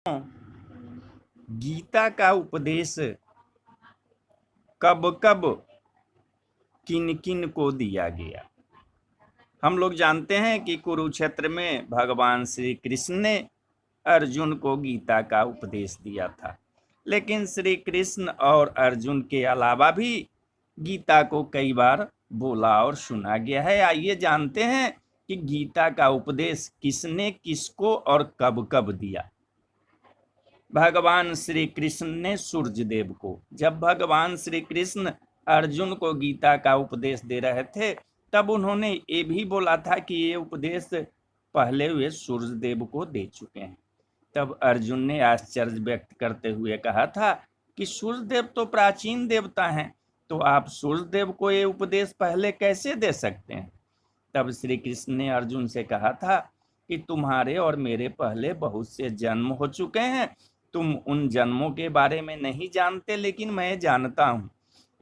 गीता का उपदेश कब कब किन किन को दिया गया। हम लोग जानते हैं कि कुरुक्षेत्र में भगवान श्री कृष्ण ने अर्जुन को गीता का उपदेश दिया था, लेकिन श्री कृष्ण और अर्जुन के अलावा भी गीता को कई बार बोला और सुना गया है। आइए जानते हैं कि गीता का उपदेश किसने किसको और कब कब दिया। भगवान श्री कृष्ण ने सूर्य देव को। जब भगवान श्री कृष्ण अर्जुन को गीता का उपदेश दे रहे थे, तब उन्होंने ये भी बोला था कि ये उपदेश पहले वे सूर्य देव को दे चुके हैं। तब अर्जुन ने आश्चर्य व्यक्त करते हुए कहा था कि सूर्य देव तो प्राचीन देवता हैं, तो आप सूर्य देव को ये उपदेश पहले कैसे दे सकते हैं। तब श्री कृष्ण ने अर्जुन से कहा था कि तुम्हारे और मेरे पहले बहुत से जन्म हो चुके हैं, तुम उन जन्मों के बारे में नहीं जानते, लेकिन मैं जानता हूं।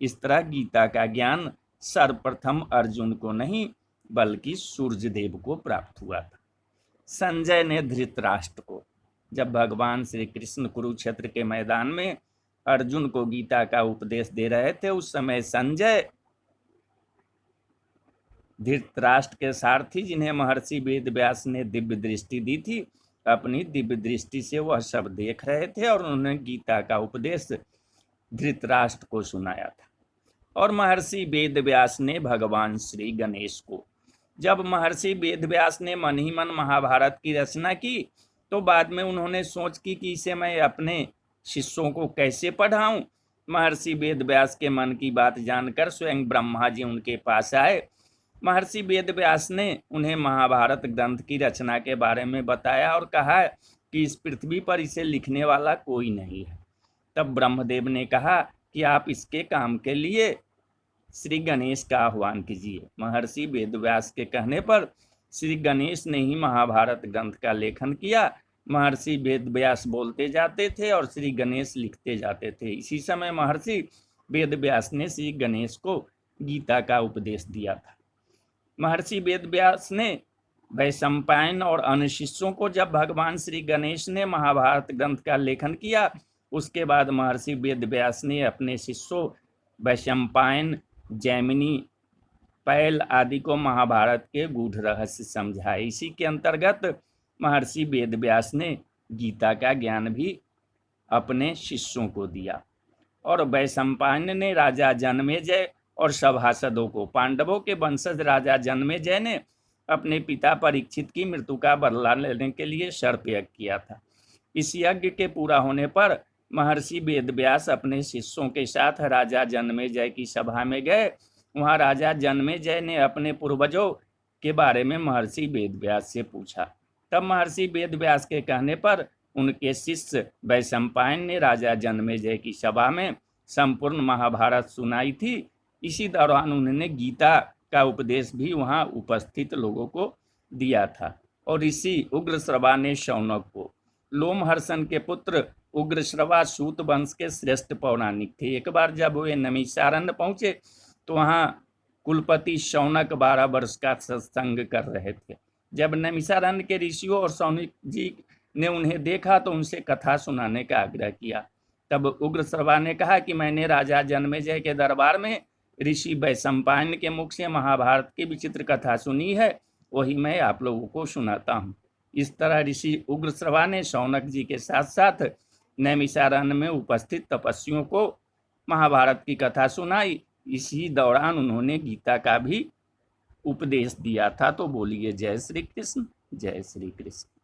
इस तरह गीता का ज्ञान सर्वप्रथम अर्जुन को नहीं बल्कि सूर्य देव को प्राप्त हुआ था। संजय ने धृतराष्ट्र को। जब भगवान श्री कृष्ण कुरुक्षेत्र के मैदान में अर्जुन को गीता का उपदेश दे रहे थे, उस समय संजय धृतराष्ट्र के सारथी, जिन्हें महर्षि वेदव्यास ने दिव्य दृष्टि दी थी, अपनी दिव्य दृष्टि से वह सब देख रहे थे और उन्होंने गीता का उपदेश धृतराष्ट्र को सुनाया था। और महर्षि वेदव्यास ने भगवान श्री गणेश को। जब महर्षि वेदव्यास ने मन ही मन महाभारत की रचना की, तो बाद में उन्होंने सोच की कि इसे मैं अपने शिष्यों को कैसे पढ़ाऊं। महर्षि वेदव्यास के मन की बात जानकर स्वयं ब्रह्मा जी उनके पास आए। महर्षि वेदव्यास ने उन्हें महाभारत ग्रंथ की रचना के बारे में बताया और कहा कि इस पृथ्वी पर इसे लिखने वाला कोई नहीं है। तब ब्रह्मदेव ने कहा कि आप इसके काम के लिए श्री गणेश का आह्वान कीजिए। महर्षि वेदव्यास के कहने पर श्री गणेश ने ही महाभारत ग्रंथ का लेखन किया। महर्षि वेदव्यास बोलते जाते थे और श्री गणेश लिखते जाते थे। इसी समय महर्षि वेदव्यास ने श्री गणेश को गीता का उपदेश दिया था। महर्षि वेदव्यास ने वैशंपायन और अन्य शिष्यों को जब भगवान श्री गणेश ने महाभारत ग्रंथ का लेखन किया, उसके बाद महर्षि वेदव्यास ने अपने शिष्यों वैशंपायन, जैमिनी, पैल आदि को महाभारत के गूढ़ रहस्य समझाए। इसी के अंतर्गत महर्षि वेदव्यास ने गीता का ज्ञान भी अपने शिष्यों को दिया। और वैशंपायन ने राजा जन्मेजय और सभासदों को, पांडवों के वंशज राजा जन्मेजय ने अपने पिता परीक्षित की मृत्यु का बदला लेने के लिए सर्प यज्ञ किया था। इस यज्ञ के पूरा होने पर महर्षि वेदव्यास अपने शिष्यों के साथ राजा जन्मेजय की सभा में गए। वहां राजा जन्मेजय ने अपने पूर्वजों के बारे में महर्षि वेदव्यास से पूछा। तब महर्षि वेदव्यास के कहने पर उनके शिष्य वैशंपायन ने राजा जन्मेजय की सभा में संपूर्ण महाभारत सुनाई थी। इसी दौरान उन्होंने गीता का उपदेश भी वहां उपस्थित लोगों को दिया था। और ऋषि उग्रश्रवा ने शौनक को। लोमहर्षण के पुत्र उग्रश्रवा सूत वंश के श्रेष्ठ पौराणिक थे। एक बार जब वे नैमिषारण्य पहुंचे तो वहां कुलपति शौनक 12 वर्ष का सत्संग कर रहे थे। जब नैमिषारण्य के ऋषियों और शौनक जी ने उन्हें देखा तो उनसे कथा सुनाने का आग्रह किया। तब उग्रश्रवा ने कहा कि मैंने राजा जन्मेजय के दरबार में ऋषि वैशंपायन के मुख से महाभारत की विचित्र कथा सुनी है, वही मैं आप लोगों को सुनाता हूँ। इस तरह ऋषि उग्रश्रवा ने शौनक जी के साथ साथ नैमिषारण्य में उपस्थित तपस्वियों को महाभारत की कथा सुनाई। इसी दौरान उन्होंने गीता का भी उपदेश दिया था। तो बोलिए जय श्री कृष्ण, जय श्री कृष्ण।